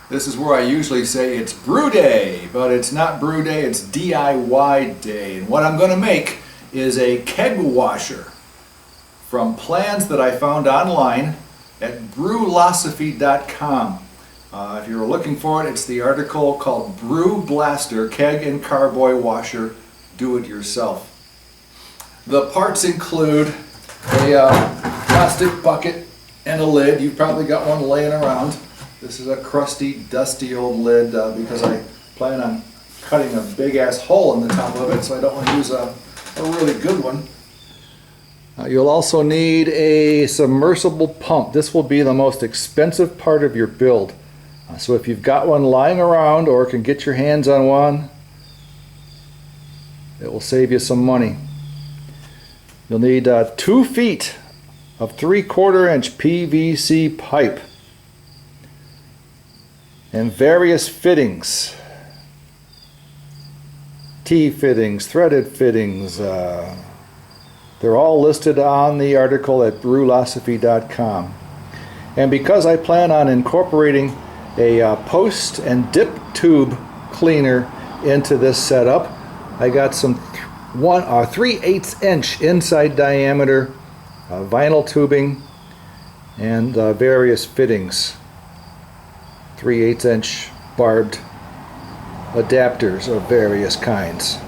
This is where I usually say it's brew day, but it's not brew day, it's DIY day. And what I'm going to make is a keg washer from plans that I found online at brewlosophy.com. If you're looking for it, it's the article called Brew Blaster Keg and Carboy Washer Do It Yourself. The parts include a plastic bucket and a lid. You've probably got one laying around. This is a crusty, dusty old lid because I plan on cutting a big ass hole in the top of it, so I don't want to use a really good one. You'll also need a submersible pump. This will be the most expensive part of your build. So if you've got one lying around or can get your hands on one, it will save you some money. You'll need 2 feet of 3/4 inch PVC pipe and various fittings. Tee fittings, threaded fittings. They're all listed on the article at brewlosophy.com. And because I plan on incorporating a post and dip tube cleaner into this setup, I got some 3/8 inch inside diameter vinyl tubing and various fittings. 3/8 inch barbed adapters of various kinds.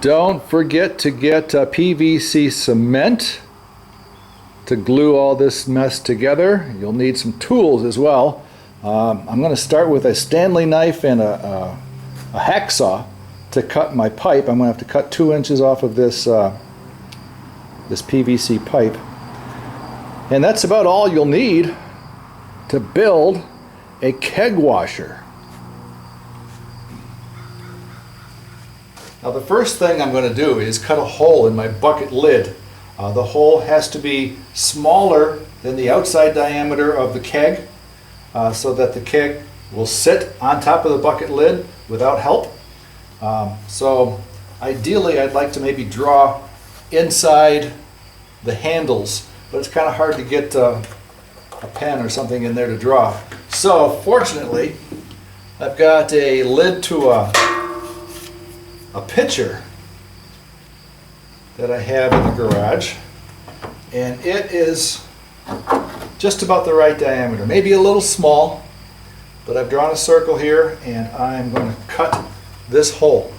Don't forget to get PVC cement to glue all this mess together. You'll need some tools as well. I'm going to start with a Stanley knife and a hacksaw to cut my pipe. I'm going to have to cut 2 inches off of this this PVC pipe. And that's about all you'll need to build a keg washer. Now the first thing I'm going to do is cut a hole in my bucket lid. The hole has to be smaller than the outside diameter of the keg so that the keg will sit on top of the bucket lid without help. So ideally I'd like to maybe draw inside the handles, but it's kind of hard to get a pen or something in there to draw. So fortunately I've got a lid to a pitcher that I have in the garage, and it is just about the right diameter, maybe a little small, but I've drawn a circle here and I'm going to cut this hole.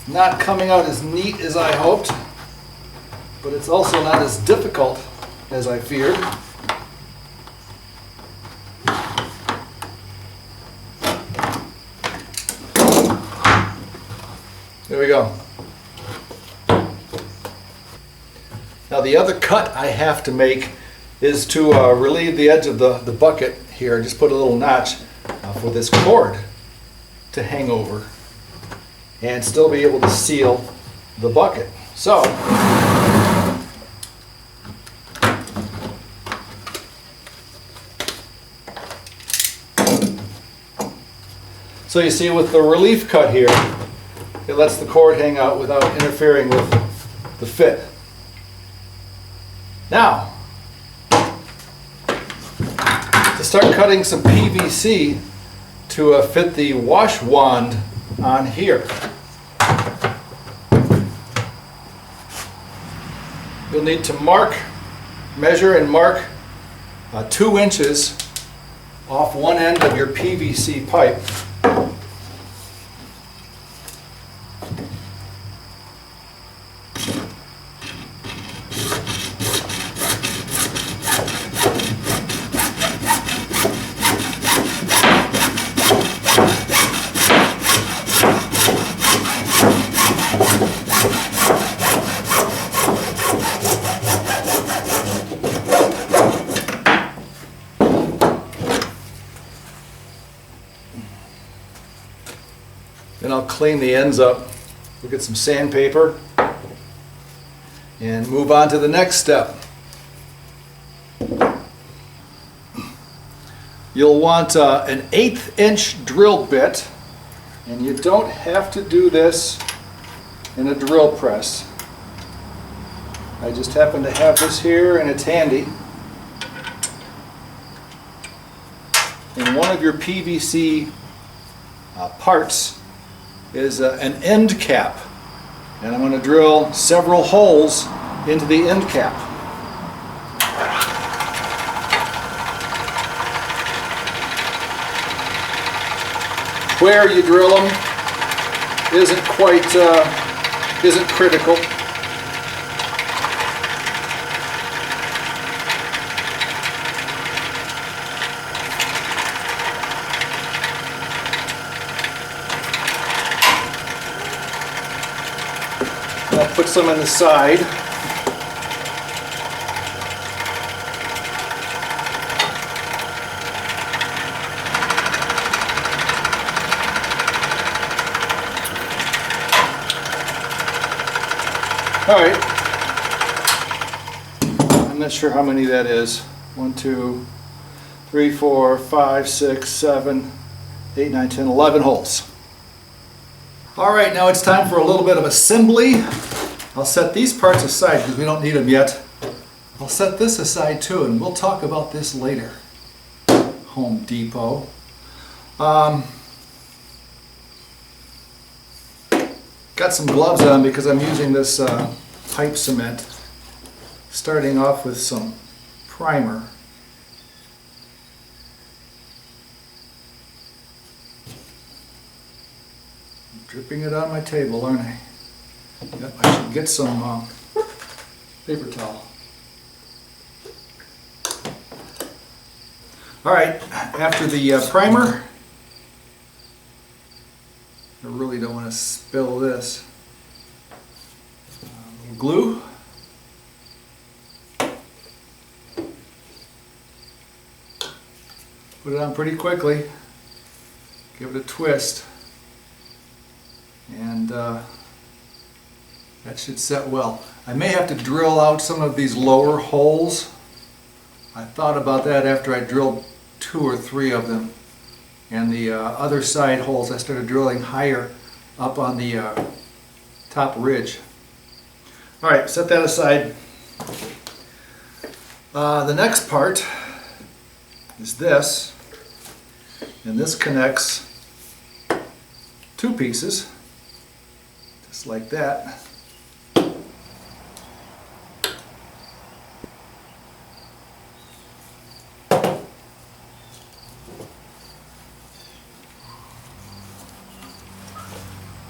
Not coming out as neat as I hoped, but it's also not as difficult as I feared. There we go. Now the other cut I have to make is to relieve the edge of the bucket here. Just put a little notch for this cord to hang over and still be able to seal the bucket. So you see with the relief cut here, it lets the cord hang out without interfering with the fit. Now, to start cutting some PVC to fit the wash wand on here. You'll need to measure and mark 2 inches off one end of your PVC pipe. Then I'll clean the ends up. We'll get some sandpaper and move on to the next step. You'll want an 1/8 inch drill bit, and you don't have to do this in a drill press. I just happen to have this here and it's handy. And one of your PVC parts is an end cap, and I'm going to drill several holes into the end cap. Where you drill them isn't critical. I'll put some on the side. All right, I'm not sure how many that is. 1, 2, 3, 4, 5, 6, 7, 8, 9, 10, 11 holes. All right, now it's time for a little bit of assembly. I'll set these parts aside because we don't need them yet. I'll set this aside too, and we'll talk about this later. Home Depot. Got some gloves on because I'm using this pipe cement, starting off with some primer. I'm dripping it on my table, aren't I? Yep, I should get some paper towel. All right, after the primer, I really don't want to spill this. Glue. Put it on pretty quickly. Give it a twist. And that should set well. I may have to drill out some of these lower holes. I thought about that after I drilled 2 or 3 of them. And the other side holes I started drilling higher up on the top ridge. All right, set that aside. The next part is this, and this connects 2 pieces, just like that.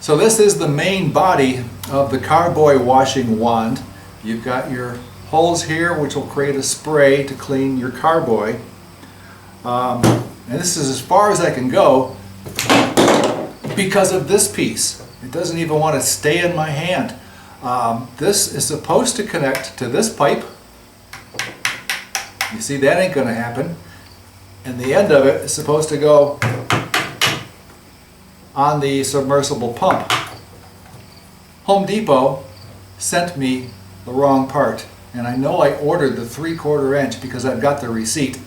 So this is the main body of the carboy washing wand. You've got your holes here which will create a spray to clean your carboy. And this is as far as I can go because of this piece. It doesn't even want to stay in my hand. This is supposed to connect to this pipe. You see, that ain't going to happen. And the end of it is supposed to go on the submersible pump. Home Depot sent me the wrong part, and I know I ordered the 3/4 inch because I've got the receipt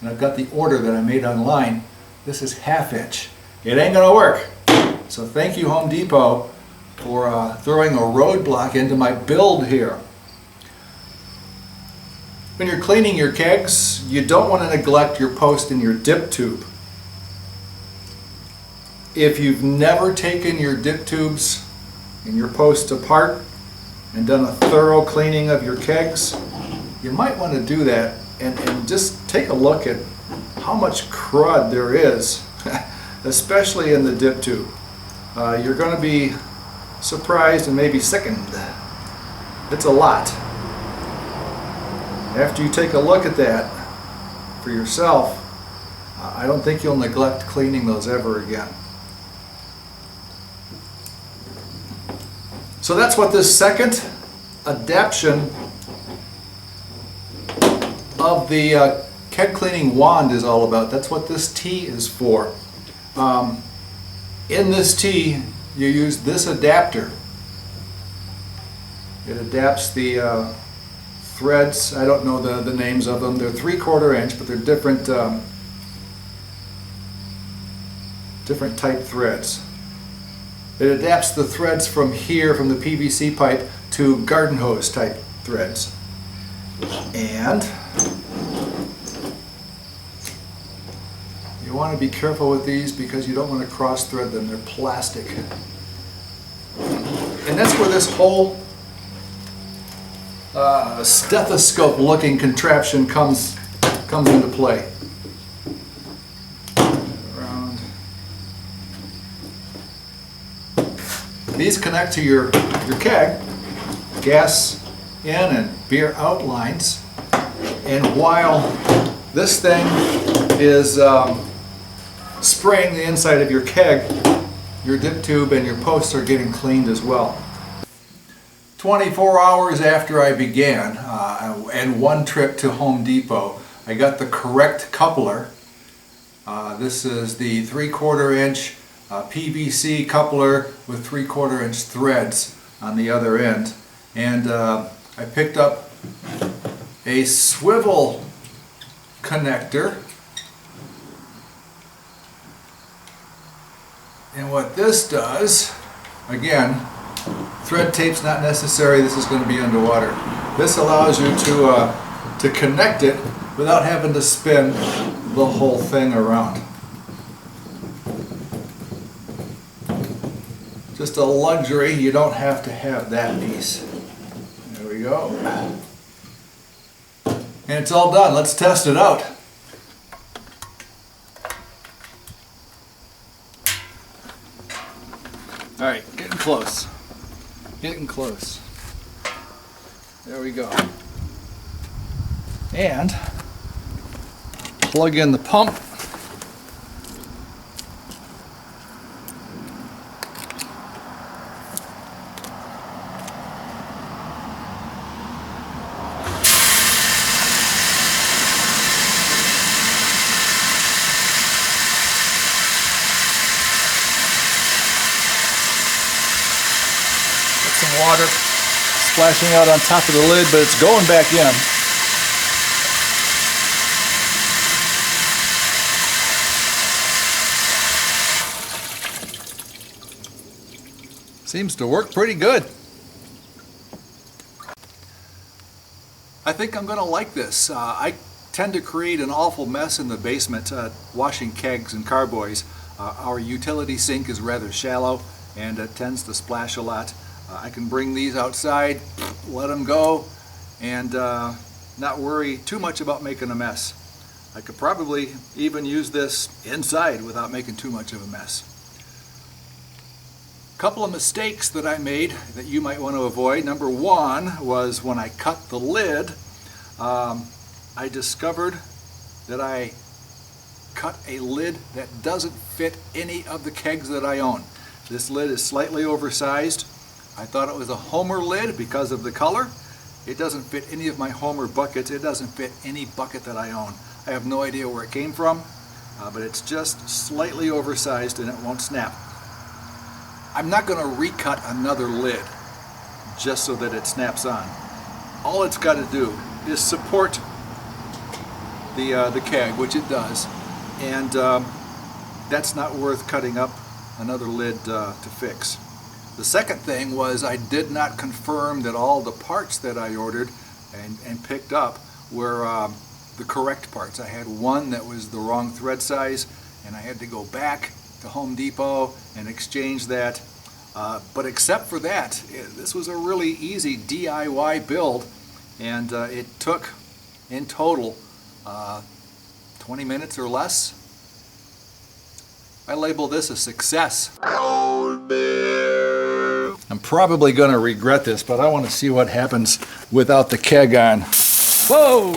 and I've got the order that I made online. This is 1/2 inch. It ain't gonna work. So thank you, Home Depot, for throwing a roadblock into my build here. When you're cleaning your kegs, you don't want to neglect your post and your dip tube. If you've never taken your dip tubes and your posts apart and done a thorough cleaning of your kegs, you might want to do that and just take a look at how much crud there is, especially in the dip tube. You're going to be surprised and maybe sickened. It's a lot. After you take a look at that for yourself, I don't think you'll neglect cleaning those ever again. So that's what this second adaptation of the keg cleaning wand is all about. That's what this tee is for. In this tee, you use this adapter. It adapts the threads. I don't know the names of them. They're 3/4 inch, but they're different different type threads. It adapts the threads from here, from the PVC pipe, to garden hose type threads. And you want to be careful with these because you don't want to cross thread them. They're plastic. And that's where this whole stethoscope looking contraption comes into play. Around. These connect to your keg, gas in and beer out lines. And while this thing is spraying the inside of your keg, your dip tube and your posts are getting cleaned as well. 24 hours after I began, and one trip to Home Depot, I got the correct coupler. This is the 3/4 inch PVC coupler with 3/4 inch threads on the other end. And I picked up a swivel connector. And what this does, again, thread tape's not necessary, this is going to be underwater. This allows you to connect it without having to spin the whole thing around. Just a luxury, you don't have to have that piece. There we go. And it's all done, let's test it out. Alright, getting close. Getting close. There we go. And plug in the pump. Some water splashing out on top of the lid, but it's going back in. Seems to work pretty good. I think I'm going to like this. I tend to create an awful mess in the basement washing kegs and carboys. Our utility sink is rather shallow and it tends to splash a lot. I can bring these outside, let them go, and not worry too much about making a mess. I could probably even use this inside without making too much of a mess. A couple of mistakes that I made that you might want to avoid. Number one was when I cut the lid, I discovered that I cut a lid that doesn't fit any of the kegs that I own. This lid is slightly oversized. I thought it was a Homer lid because of the color. It doesn't fit any of my Homer buckets. It doesn't fit any bucket that I own. I have no idea where it came from, but it's just slightly oversized and it won't snap. I'm not going to recut another lid just so that it snaps on. All it's got to do is support the keg, which it does, and that's not worth cutting up another lid to fix. The second thing was I did not confirm that all the parts that I ordered and picked up were the correct parts. I had one that was the wrong thread size and I had to go back to Home Depot and exchange that. But except for that, this was a really easy DIY build, and it took in total 20 minutes or less. I label this a success. I'm probably going to regret this, but I want to see what happens without the keg on. Whoa!